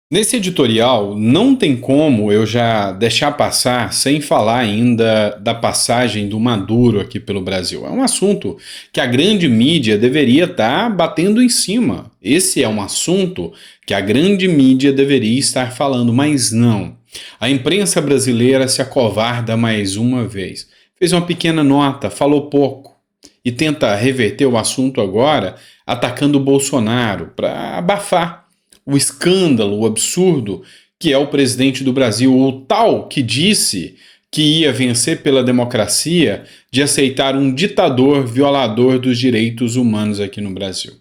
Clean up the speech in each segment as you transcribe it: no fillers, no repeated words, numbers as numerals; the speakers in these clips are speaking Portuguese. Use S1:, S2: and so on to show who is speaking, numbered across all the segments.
S1: Nesse editorial, não tem como eu já deixar passar sem falar ainda da passagem do Maduro aqui pelo Brasil. É um assunto que a grande mídia deveria estar batendo em cima. Esse é um assunto que a grande mídia deveria estar falando, mas não. A imprensa brasileira se acovarda mais uma vez. Fez uma pequena nota, falou pouco e tenta reverter o assunto agora atacando o Bolsonaro para abafar o escândalo, o absurdo que é o presidente do Brasil, o tal que disse que ia vencer pela democracia de aceitar um ditador violador dos direitos humanos aqui no Brasil.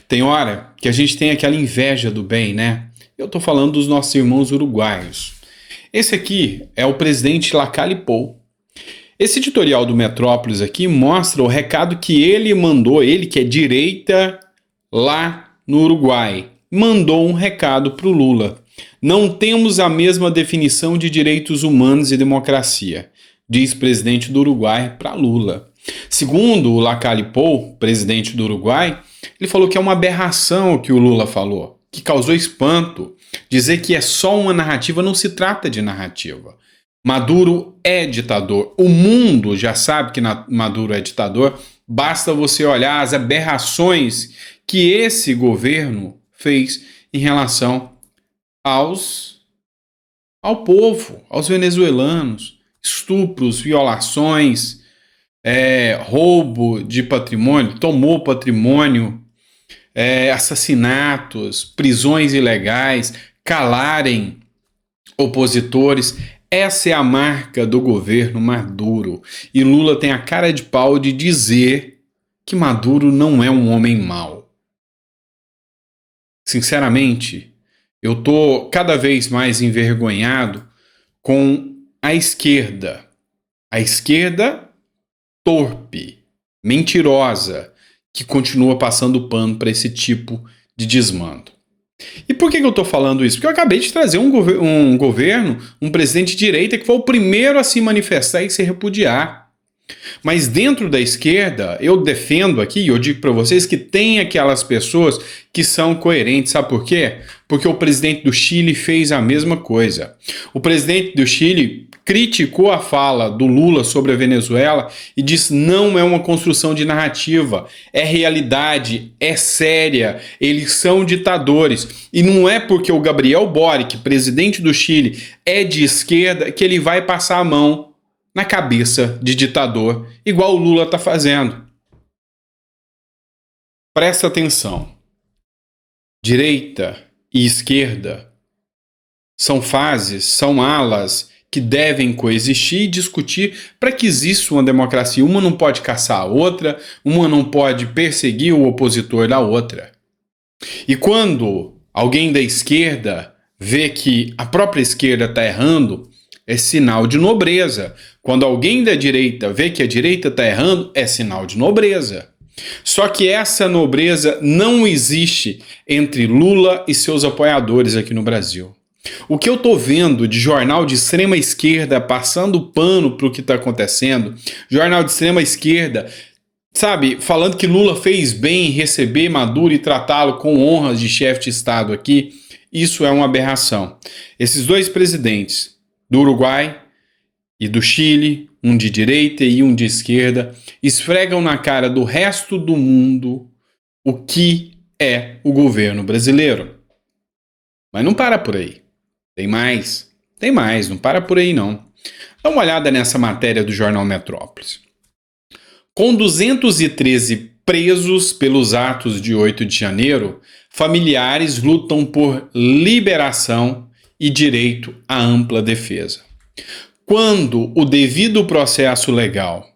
S1: Tem hora que a gente tem aquela inveja do bem, né? Eu tô falando dos nossos irmãos uruguaios. Esse aqui é o presidente Lacalle Pou. Esse editorial do Metrópolis aqui mostra o recado que ele mandou, ele que é direita lá no Uruguai, mandou um recado para o Lula. Não temos a mesma definição de direitos humanos e democracia, diz presidente do Uruguai para Lula. Segundo o Lacalle Pou, presidente do Uruguai, ele falou que é uma aberração o que o Lula falou, que causou espanto. Dizer que é só uma narrativa não se trata de narrativa. Maduro é ditador. O mundo já sabe que Maduro é ditador. Basta você olhar as aberrações que esse governo fez em relação ao povo, aos venezuelanos. Estupros, violações, roubo de patrimônio, tomou patrimônio, assassinatos, prisões ilegais, calarem opositores. Essa é a marca do governo Maduro. E Lula tem a cara de pau de dizer que Maduro não é um homem mau. Sinceramente, eu tô cada vez mais envergonhado com a esquerda. A esquerda torpe, mentirosa, que continua passando pano para esse tipo de desmando. E por que eu estou falando isso? Porque eu acabei de trazer um governo, um presidente de direita que foi o primeiro a se manifestar e se repudiar. Mas dentro da esquerda, eu defendo aqui, eu digo para vocês que tem aquelas pessoas que são coerentes. Sabe por quê? Porque o presidente do Chile fez a mesma coisa. O presidente do Chile criticou a fala do Lula sobre a Venezuela e disse não é uma construção de narrativa, é realidade, é séria, eles são ditadores. E não é porque o Gabriel Boric, presidente do Chile, é de esquerda que ele vai passar a mão na cabeça de ditador, igual o Lula está fazendo. Presta atenção. Direita e esquerda são fases, são alas que devem coexistir e discutir para que exista uma democracia. Uma não pode caçar a outra, uma não pode perseguir o opositor da outra. E quando alguém da esquerda vê que a própria esquerda está errando, é sinal de nobreza. Quando alguém da direita vê que a direita está errando, é sinal de nobreza. Só que essa nobreza não existe entre Lula e seus apoiadores aqui no Brasil. O que eu estou vendo de jornal de extrema esquerda passando pano para o que está acontecendo, jornal de extrema esquerda, sabe, falando que Lula fez bem em receber Maduro e tratá-lo com honras de chefe de Estado aqui, isso é uma aberração. Esses dois presidentes, do Uruguai e do Chile, um de direita e um de esquerda, esfregam na cara do resto do mundo o que é o governo brasileiro. Mas não para por aí. Tem mais, não para por aí não. Dá uma olhada nessa matéria do jornal Metrópolis. Com 213 presos pelos atos de 8 de janeiro, familiares lutam por liberação e direito à ampla defesa. Quando o devido processo legal,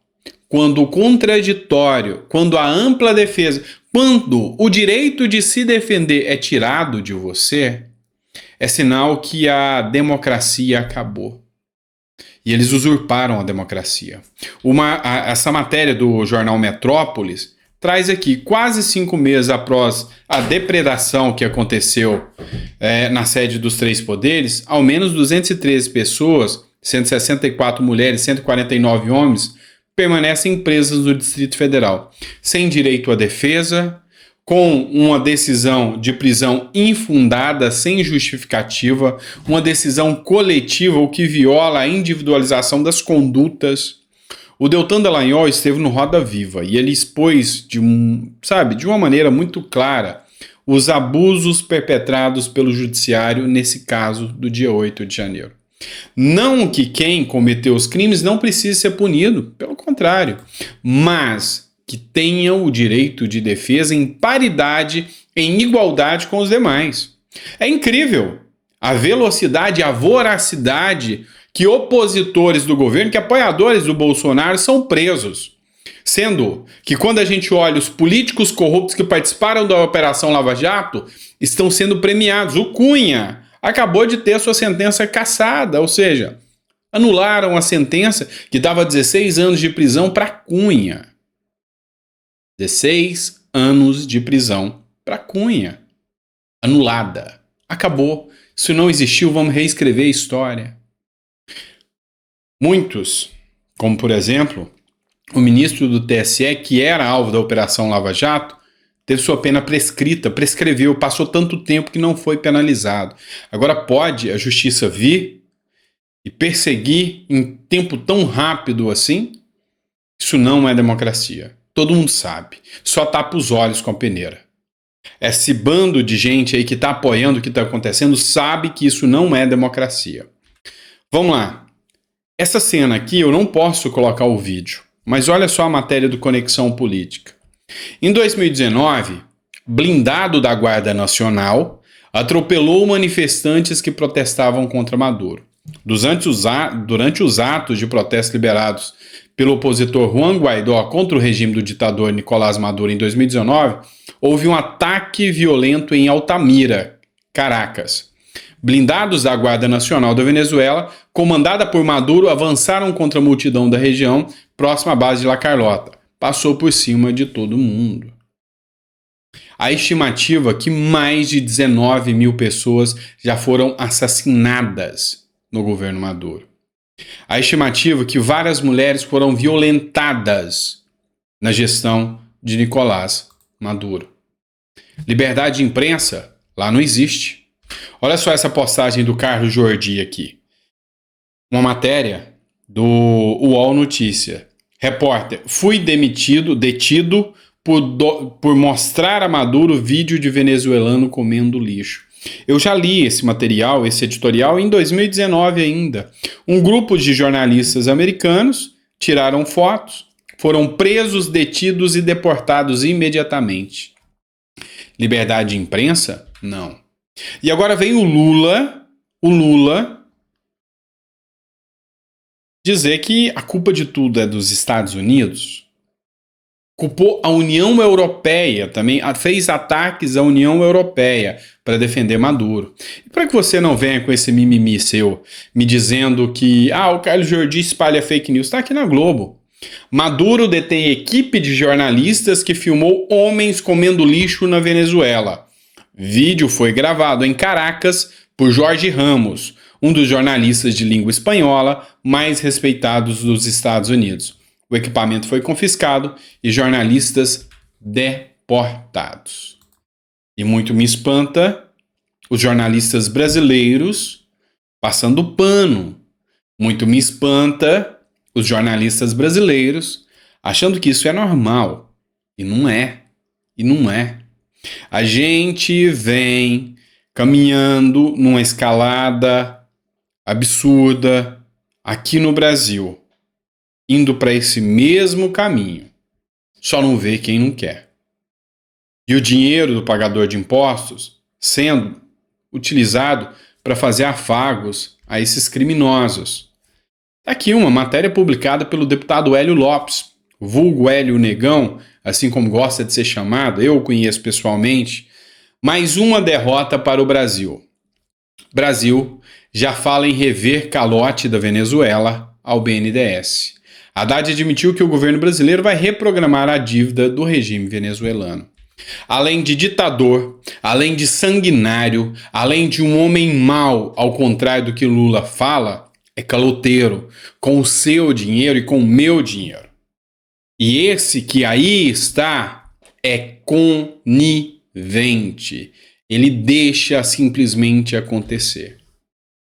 S1: quando o contraditório, quando a ampla defesa, quando o direito de se defender é tirado de você, é sinal que a democracia acabou. E eles usurparam a democracia. Essa matéria do jornal Metrópolis traz aqui, quase 5 meses após a depredação que aconteceu na sede dos três poderes, ao menos 213 pessoas, 164 mulheres, 149 homens, permanecem presas no Distrito Federal, sem direito à defesa, com uma decisão de prisão infundada, sem justificativa, uma decisão coletiva, o que viola a individualização das condutas. O Deltan Dallagnol esteve no Roda Viva e ele expôs de uma maneira muito clara os abusos perpetrados pelo judiciário nesse caso do dia 8 de janeiro. Não que quem cometeu os crimes não precise ser punido, pelo contrário, mas que tenham o direito de defesa em paridade, em igualdade com os demais. É incrível a velocidade, a voracidade que opositores do governo, que apoiadores do Bolsonaro são presos. Sendo que quando a gente olha os políticos corruptos que participaram da Operação Lava Jato, estão sendo premiados. O Cunha acabou de ter sua sentença cassada, ou seja, anularam a sentença que dava 16 anos de prisão para Cunha. 16 anos de prisão para Cunha. Anulada. Acabou. Isso não existiu, vamos reescrever a história. Muitos, como por exemplo, o ministro do TSE, que era alvo da Operação Lava Jato, teve sua pena prescrita, prescreveu, passou tanto tempo que não foi penalizado. Agora pode a justiça vir e perseguir em tempo tão rápido assim? Isso não é democracia. Todo mundo sabe. Só tapa os olhos com a peneira. Esse bando de gente aí que está apoiando o que está acontecendo sabe que isso não é democracia. Vamos lá. Essa cena aqui eu não posso colocar o vídeo, mas olha só a matéria do Conexão Política. Em 2019, blindado da Guarda Nacional atropelou manifestantes que protestavam contra Maduro. Durante os atos de protesto liberados pelo opositor Juan Guaidó contra o regime do ditador Nicolás Maduro em 2019, houve um ataque violento em Altamira, Caracas. Blindados da Guarda Nacional da Venezuela, comandada por Maduro, avançaram contra a multidão da região próxima à base de La Carlota. Passou por cima de todo mundo. A estimativa é que mais de 19 mil pessoas já foram assassinadas no governo Maduro. A estimativa é que várias mulheres foram violentadas na gestão de Nicolás Maduro. Liberdade de imprensa lá não existe. Olha só essa postagem do Carlos Jordi aqui. Uma matéria do UOL Notícia. Repórter, fui detido por mostrar a Maduro vídeo de venezuelano comendo lixo. Eu já li esse material, esse editorial, em 2019 ainda. Um grupo de jornalistas americanos tiraram fotos, foram presos, detidos e deportados imediatamente. Liberdade de imprensa? Não. E agora vem o Lula dizer que a culpa de tudo é dos Estados Unidos. Culpou a União Europeia também, fez ataques à União Europeia para defender Maduro. E para que você não venha com esse mimimi seu, me dizendo que o Carlos Jordi espalha fake news, está aqui na Globo. Maduro detém equipe de jornalistas que filmou homens comendo lixo na Venezuela. Vídeo foi gravado em Caracas por Jorge Ramos, um dos jornalistas de língua espanhola mais respeitados dos Estados Unidos. O equipamento foi confiscado e jornalistas deportados. E muito me espanta os jornalistas brasileiros passando pano. Muito me espanta os jornalistas brasileiros achando que isso é normal. E não é. E não é. A gente vem caminhando numa escalada absurda aqui no Brasil, indo para esse mesmo caminho. Só não vê quem não quer. E o dinheiro do pagador de impostos sendo utilizado para fazer afagos a esses criminosos. Aqui uma matéria publicada pelo deputado Hélio Lopes, vulgo Hélio Negão, assim como gosta de ser chamado, eu o conheço pessoalmente. Mais uma derrota para o Brasil. Brasil já fala em rever calote da Venezuela ao BNDES. Haddad admitiu que o governo brasileiro vai reprogramar a dívida do regime venezuelano. Além de ditador, além de sanguinário, além de um homem mau, ao contrário do que Lula fala, é caloteiro, com o seu dinheiro e com o meu dinheiro. E esse que aí está é conivente. Ele deixa simplesmente acontecer.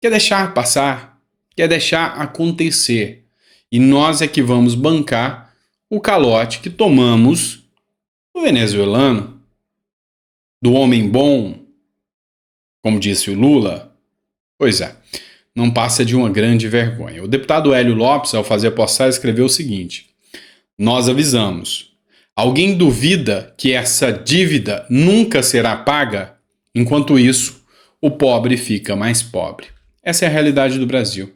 S1: Quer deixar passar, quer deixar acontecer. E nós é que vamos bancar o calote que tomamos do venezuelano, do homem bom, como disse o Lula. Pois é, não passa de uma grande vergonha. O deputado Hélio Lopes, ao fazer a postagem, escreveu o seguinte: nós avisamos. Alguém duvida que essa dívida nunca será paga? Enquanto isso, o pobre fica mais pobre. Essa é a realidade do Brasil.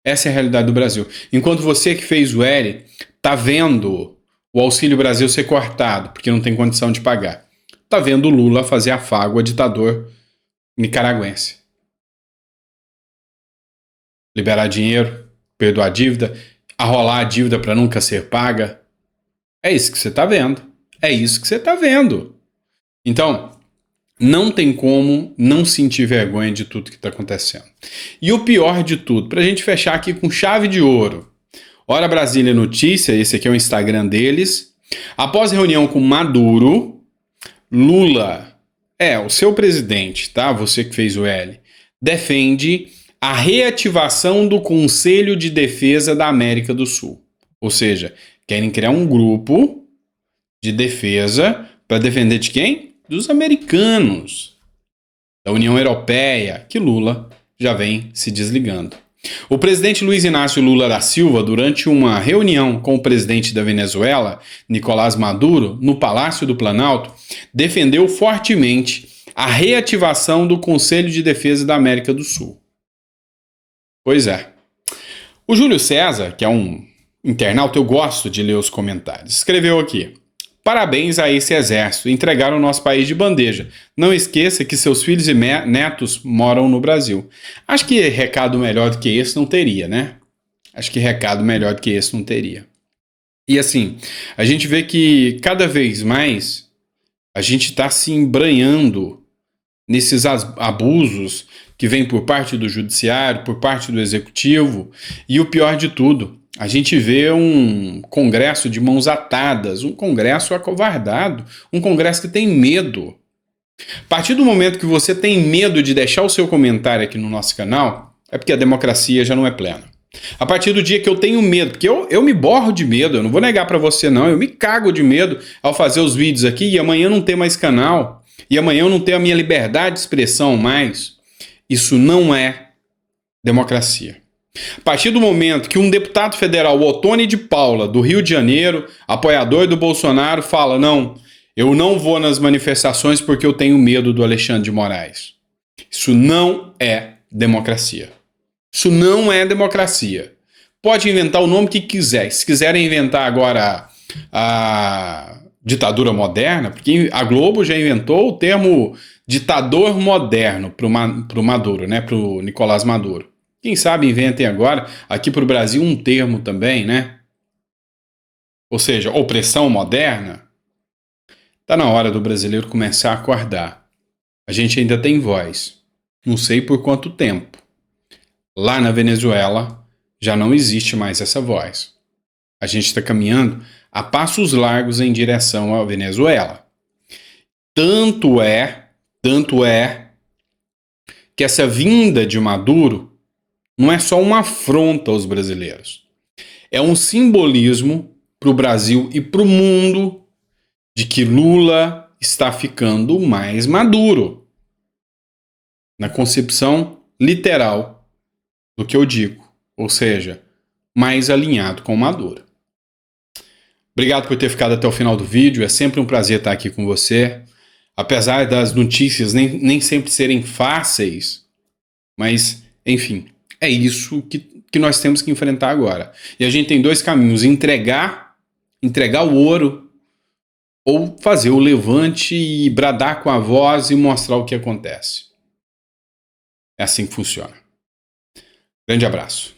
S1: Essa é a realidade do Brasil. Enquanto você que fez o L está vendo o Auxílio Brasil ser cortado, porque não tem condição de pagar, está vendo o Lula fazer afago a ditador nicaragüense. Liberar dinheiro, perdoar a dívida, arrolar a dívida para nunca ser paga. É isso que você está vendo. É isso que você está vendo. Então, não tem como não sentir vergonha de tudo que está acontecendo. E o pior de tudo, para a gente fechar aqui com chave de ouro. Hora Brasília Notícia, esse aqui é o Instagram deles. Após reunião com Maduro, Lula, o seu presidente, tá? Você que fez o L, defende a reativação do Conselho de Defesa da América do Sul. Ou seja, querem criar um grupo de defesa para defender de quem? Dos americanos, da União Europeia, que Lula já vem se desligando. O presidente Luiz Inácio Lula da Silva, durante uma reunião com o presidente da Venezuela, Nicolás Maduro, no Palácio do Planalto, defendeu fortemente a reativação do Conselho de Defesa da América do Sul. Pois é. O Júlio César, que é um internauta, eu gosto de ler os comentários, escreveu aqui: parabéns a esse exército, entregaram o nosso país de bandeja. Não esqueça que seus filhos e netos moram no Brasil. Acho que recado melhor do que esse não teria, né? Acho que recado melhor do que esse não teria. E assim, a gente vê que cada vez mais a gente está se embranhando nesses abusos que vêm por parte do judiciário, por parte do executivo, e o pior de tudo, a gente vê um Congresso de mãos atadas, um Congresso acovardado, um Congresso que tem medo. A partir do momento que você tem medo de deixar o seu comentário aqui no nosso canal, é porque a democracia já não é plena. A partir do dia que eu tenho medo, porque eu me borro de medo, eu não vou negar para você não, eu me cago de medo ao fazer os vídeos aqui e amanhã não ter mais canal, e amanhã eu não ter a minha liberdade de expressão mais. Isso não é democracia. A partir do momento que um deputado federal, o Ottoni de Paula, do Rio de Janeiro, apoiador do Bolsonaro, fala: não, eu não vou nas manifestações porque eu tenho medo do Alexandre de Moraes. Isso não é democracia. Isso não é democracia. Pode inventar o nome que quiser. Se quiserem inventar agora a ditadura moderna, porque a Globo já inventou o termo ditador moderno para o Maduro, né? Para o Nicolás Maduro. Quem sabe inventem agora, aqui para o Brasil, um termo também, né? Ou seja, opressão moderna. Está na hora do brasileiro começar a acordar. A gente ainda tem voz. Não sei por quanto tempo. Lá na Venezuela já não existe mais essa voz. A gente está caminhando a passos largos em direção à Venezuela. Tanto é que essa vinda de Maduro não é só uma afronta aos brasileiros. É um simbolismo para o Brasil e para o mundo de que Lula está ficando mais maduro. Na concepção literal do que eu digo. Ou seja, mais alinhado com Maduro. Obrigado por ter ficado até o final do vídeo. É sempre um prazer estar aqui com você. Apesar das notícias nem sempre serem fáceis. Mas, enfim, é isso que nós temos que enfrentar agora. E a gente tem dois caminhos: entregar o ouro, ou fazer o levante e bradar com a voz e mostrar o que acontece. É assim que funciona. Grande abraço.